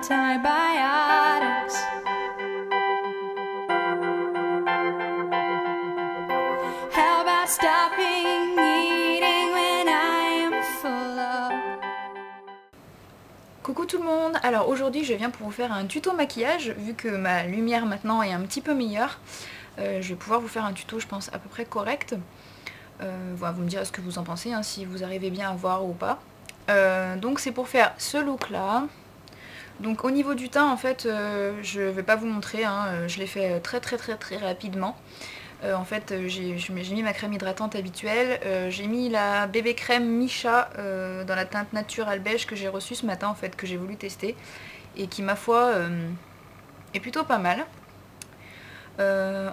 antibiotics. How about stopping eating when I am full of... Coucou tout le monde, alors aujourd'hui je viens pour vous faire un tuto maquillage, vu que ma lumière maintenant est un petit peu meilleure. Je vais pouvoir vous faire un tuto je pense à peu près correct. Voilà, vous me direz ce que vous en pensez, hein, si vous arrivez bien à voir ou pas. Donc c'est pour faire ce look là. Donc au niveau du teint en fait je vais pas vous montrer, hein, je l'ai fait très rapidement. En fait j'ai mis ma crème hydratante habituelle, j'ai mis la bébé crème Missha dans la teinte naturelle beige que j'ai reçue ce matin en fait, que j'ai voulu tester et qui ma foi est plutôt pas mal.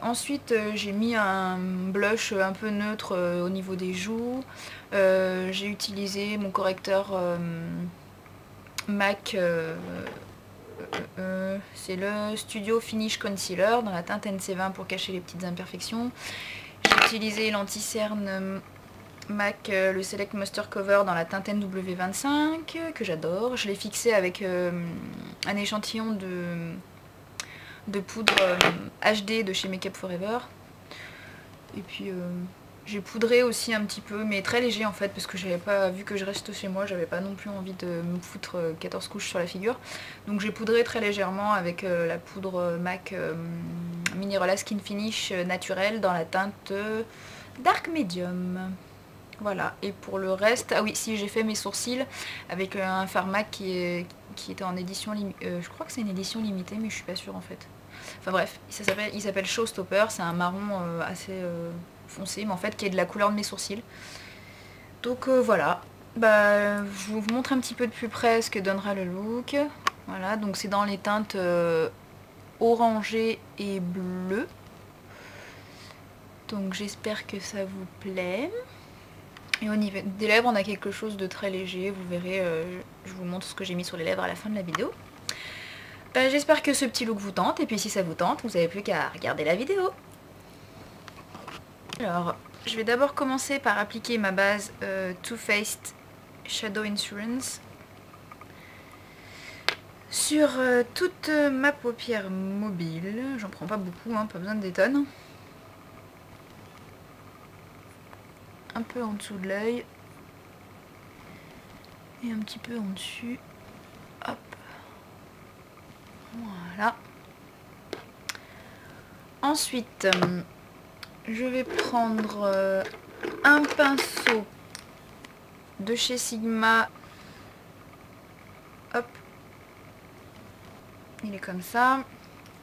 Ensuite j'ai mis un blush un peu neutre au niveau des joues, j'ai utilisé mon correcteur MAC, c'est le Studio Finish Concealer dans la teinte NC20 pour cacher les petites imperfections. J'ai utilisé l'anti-cerne MAC, le Select Moisture Cover dans la teinte NW25 que j'adore. Je l'ai fixé avec un échantillon de poudre HD de chez Make Up Forever. Et puis j'ai poudré aussi un petit peu, mais très léger en fait, parce que j'avais pas, vu que je reste chez moi, j'avais pas non plus envie de me foutre 14 couches sur la figure. Donc j'ai poudré très légèrement avec la poudre MAC Minerola Skin Finish naturelle dans la teinte Dark Medium. Voilà, et pour le reste, ah oui, si j'ai fait mes sourcils avec un fard MAC qui était en édition limitée, je crois que c'est une édition limitée, mais je suis pas sûre en fait. Enfin bref, il s'appelle Showstopper, c'est un marron assez foncé, mais en fait qui est de la couleur de mes sourcils. Donc voilà, bah, je vous montre un petit peu de plus près ce que donnera le look. Voilà, donc c'est dans les teintes orangé et bleu. Donc j'espère que ça vous plaît. Et au niveau des lèvres, on a quelque chose de très léger, vous verrez, je vous montre ce que j'ai mis sur les lèvres à la fin de la vidéo. J'espère que ce petit look vous tente, et puis si ça vous tente, vous n'avez plus qu'à regarder la vidéo. Alors, je vais d'abord commencer par appliquer ma base Too Faced Shadow Insurance sur toute ma paupière mobile. J'en prends pas beaucoup, hein, pas besoin de des tonnes. Un peu en dessous de l'œil et un petit peu en dessus. Hop. Voilà. Ensuite, je vais prendre un pinceau de chez Sigma. Hop. Il est comme ça.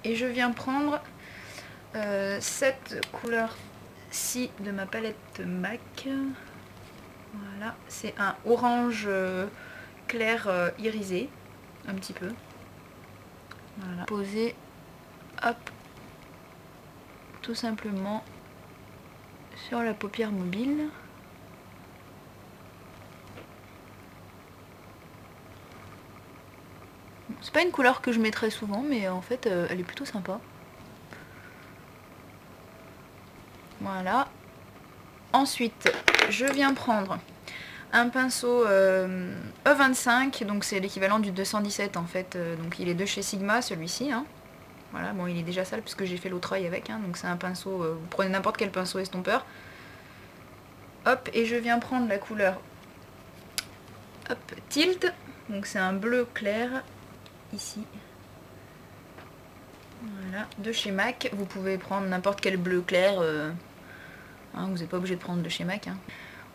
Et je viens prendre cette couleur-ci de ma palette MAC. Voilà. C'est un orange clair irisé. Un petit peu. Voilà. Poser, hop, tout simplement sur la paupière mobile. C'est pas une couleur que je mets très souvent, mais en fait elle est plutôt sympa. Voilà. Ensuite, je viens prendre un pinceau E25, donc c'est l'équivalent du 217 en fait, donc il est de chez Sigma celui-ci, hein. Voilà, bon il est déjà sale puisque j'ai fait l'autre œil avec, hein, donc c'est un pinceau, vous prenez n'importe quel pinceau estompeur. Hop, et je viens prendre la couleur hop, Tilt, donc c'est un bleu clair, ici. Voilà, de chez MAC, vous pouvez prendre n'importe quel bleu clair, hein, vous n'êtes pas obligé de prendre de chez MAC, hein.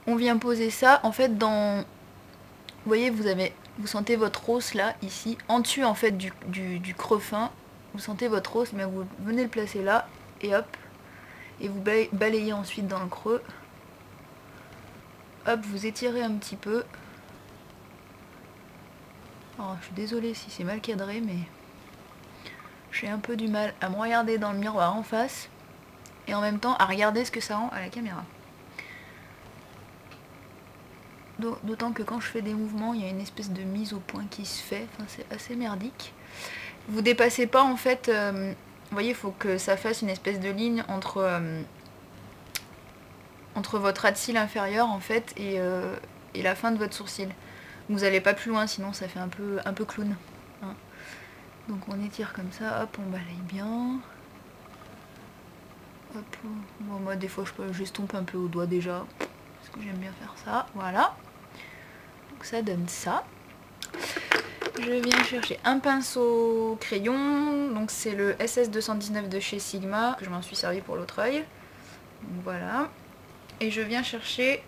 On vient poser ça en fait dans, vous voyez, vous sentez votre rose là, ici, en dessus en fait du creux fin, vous sentez votre rose, mais vous venez le placer là, et hop, et vous balayez ensuite dans le creux, hop, vous étirez un petit peu. Alors, je suis désolée si c'est mal cadré, mais j'ai un peu du mal à me regarder dans le miroir en face, et en même temps à regarder ce que ça rend à la caméra. D'autant que quand je fais des mouvements, il y a une espèce de mise au point qui se fait, enfin, c'est assez merdique. Vous dépassez pas en fait, vous voyez, il faut que ça fasse une espèce de ligne entre votre ras de cils inférieur en fait et la fin de votre sourcil. Vous n'allez pas plus loin, sinon ça fait un peu clown. hein. Donc on étire comme ça, hop, on balaye bien. Hop, bon, moi des fois j'estompe un peu au doigt déjà, parce que j'aime bien faire ça, voilà. Donc ça donne ça. Je viens chercher un pinceau crayon, donc c'est le SS219 de chez Sigma, que je m'en suis servi pour l'autre œil. Donc voilà. Et je viens chercher,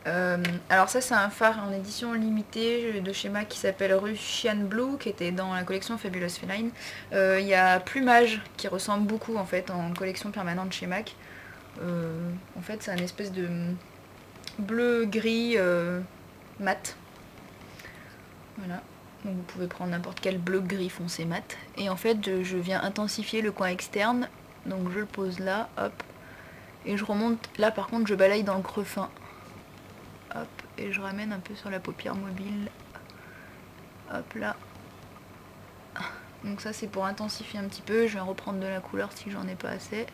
alors ça c'est un fard en édition limitée de chez MAC qui s'appelle Russian Blue, qui était dans la collection Fabulous Feline. Il y a Plumage qui ressemble beaucoup en fait en collection permanente chez MAC. En fait c'est un espèce de bleu-gris mat. Voilà. Donc vous pouvez prendre n'importe quel bleu gris foncé mat. Et en fait je viens intensifier le coin externe. Donc je le pose là, hop. Et je remonte, là par contre je balaye dans le creux fin. Hop, et je ramène un peu sur la paupière mobile. Hop là. Donc ça c'est pour intensifier un petit peu. Je vais reprendre de la couleur si j'en ai pas assez.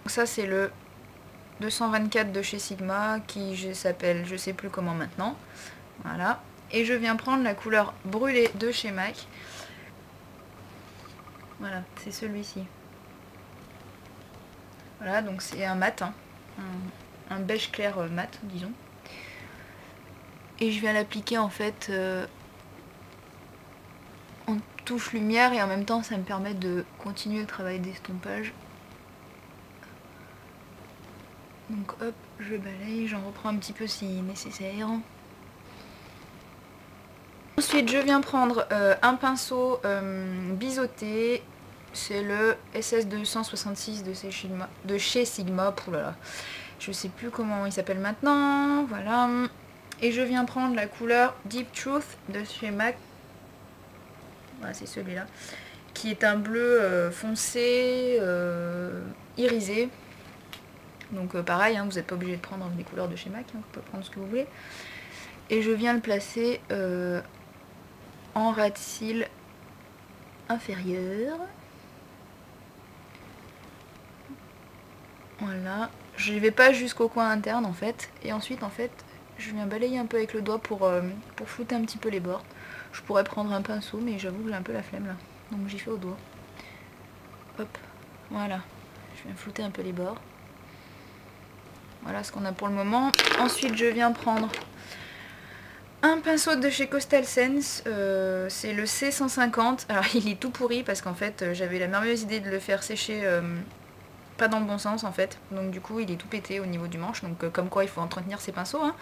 Donc ça c'est le 224 de chez Sigma qui s'appelle je sais plus comment maintenant. Voilà. Et je viens prendre la couleur brûlée de chez MAC. Voilà, c'est celui-ci. Voilà, donc c'est un mat, hein. Un beige clair mat, disons. Et je viens l'appliquer en fait en touche lumière et en même temps ça me permet de continuer le travail d'estompage. Donc hop, je balaye, j'en reprends un petit peu si nécessaire. Ensuite je viens prendre un pinceau biseauté, c'est le SS266 de chez Sigma, poulala, je sais plus comment il s'appelle maintenant, voilà. Et je viens prendre la couleur Deep Truth de chez MAC, voilà c'est celui-là, qui est un bleu foncé, irisé. Donc pareil, hein, vous n'êtes pas obligé de prendre des couleurs de chez MAC, hein, vous pouvez prendre ce que vous voulez. Et je viens le placer en ras de cils inférieur. Voilà. Je ne vais pas jusqu'au coin interne en fait. Et ensuite en fait, je viens balayer un peu avec le doigt pour flouter un petit peu les bords. Je pourrais prendre un pinceau, mais j'avoue que j'ai un peu la flemme là. Donc j'y fais au doigt. Hop, voilà. Je viens flouter un peu les bords. Voilà ce qu'on a pour le moment. Ensuite je viens prendre un pinceau de chez Coastal Sense, c'est le C150. Alors il est tout pourri parce qu'en fait j'avais la merveilleuse idée de le faire sécher pas dans le bon sens en fait. Donc du coup il est tout pété au niveau du manche, donc comme quoi il faut entretenir ses pinceaux, hein.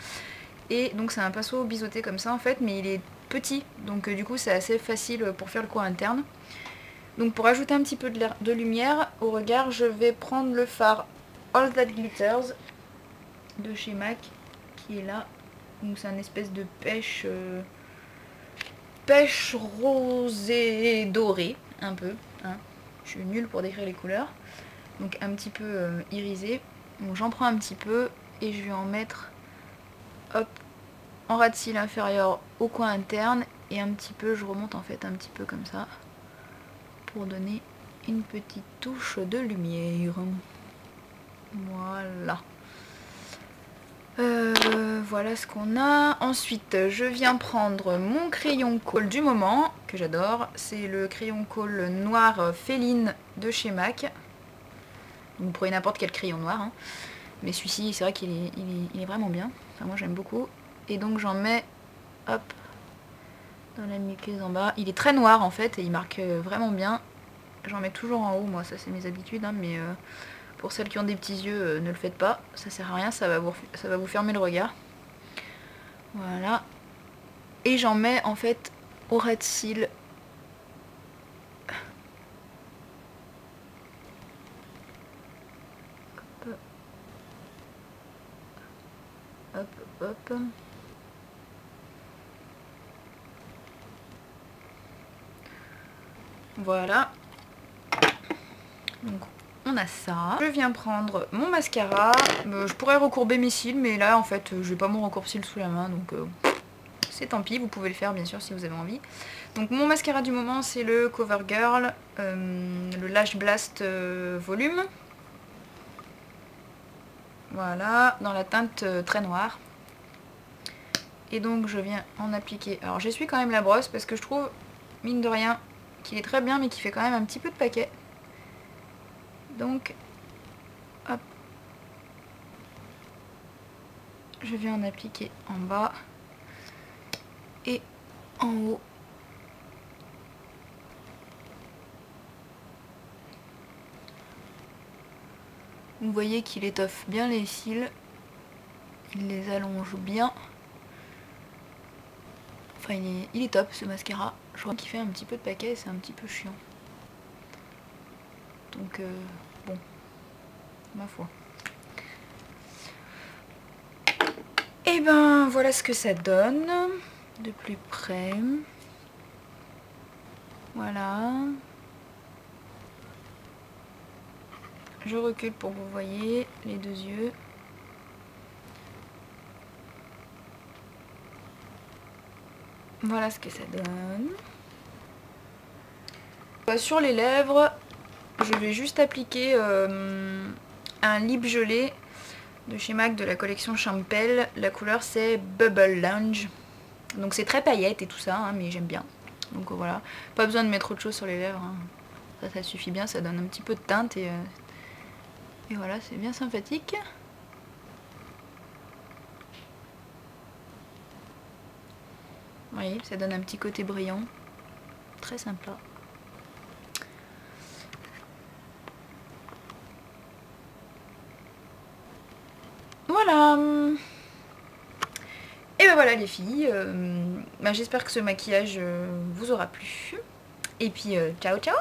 Et donc c'est un pinceau biseauté comme ça en fait, mais il est petit, donc du coup c'est assez facile pour faire le coin interne. Donc pour ajouter un petit peu de lumière au regard, je vais prendre le fard All That Glitters de chez MAC qui est là. Donc c'est un espèce de pêche rosée dorée un peu, hein. Je suis nulle pour décrire les couleurs. Donc un petit peu irisé. Donc j'en prends un petit peu et je vais en mettre hop en ras de cils inférieur au coin interne et un petit peu, je remonte en fait un petit peu comme ça pour donner une petite touche de lumière. Voilà. Voilà ce qu'on a. Ensuite je viens prendre mon crayon colle du moment que j'adore, c'est le crayon colle noir Féline de chez MAC. Vous prenez n'importe quel crayon noir, hein. Mais celui-ci c'est vrai qu'il est vraiment bien, enfin moi j'aime beaucoup. Et donc j'en mets hop dans la muqueuse en bas, il est très noir en fait et il marque vraiment bien. J'en mets toujours en haut, moi ça c'est mes habitudes, hein, mais pour celles qui ont des petits yeux, ne le faites pas, ça sert à rien, ça va vous fermer le regard. Voilà. Et j'en mets en fait au ras de cils. Hop, hop, hop. Voilà. Donc on a ça. Je viens prendre mon mascara. Je pourrais recourber mes cils, mais là en fait je n'ai pas mon recourbe cils sous la main, donc c'est tant pis, vous pouvez le faire bien sûr si vous avez envie. Donc mon mascara du moment c'est le CoverGirl, le Lash Blast volume. Voilà, dans la teinte très noire. Et donc je viens en appliquer. Alors j'essuie quand même la brosse parce que je trouve, mine de rien, qu'il est très bien mais qu'il fait quand même un petit peu de paquet. Donc, hop. Je viens en appliquer en bas et en haut. Vous voyez qu'il étoffe bien les cils. Il les allonge bien. Enfin, il est top ce mascara. Je crois qu'il fait un petit peu de paquet et c'est un petit peu chiant. Donc, bon, ma foi. Et ben, voilà ce que ça donne de plus près. Voilà. Je recule pour que vous voyez les deux yeux. Voilà ce que ça donne. Sur les lèvres, je vais juste appliquer un lip gelé de chez MAC de la collection Champel. La couleur c'est Bubble Lounge. Donc c'est très paillette et tout ça, hein, mais j'aime bien. Donc voilà, pas besoin de mettre autre chose sur les lèvres. Hein. Ça suffit bien, ça donne un petit peu de teinte et voilà, c'est bien sympathique. Vous voyez, ça donne un petit côté brillant. Très sympa. Voilà. Et ben voilà les filles. J'espère que ce maquillage vous aura plu. Et puis ciao ciao.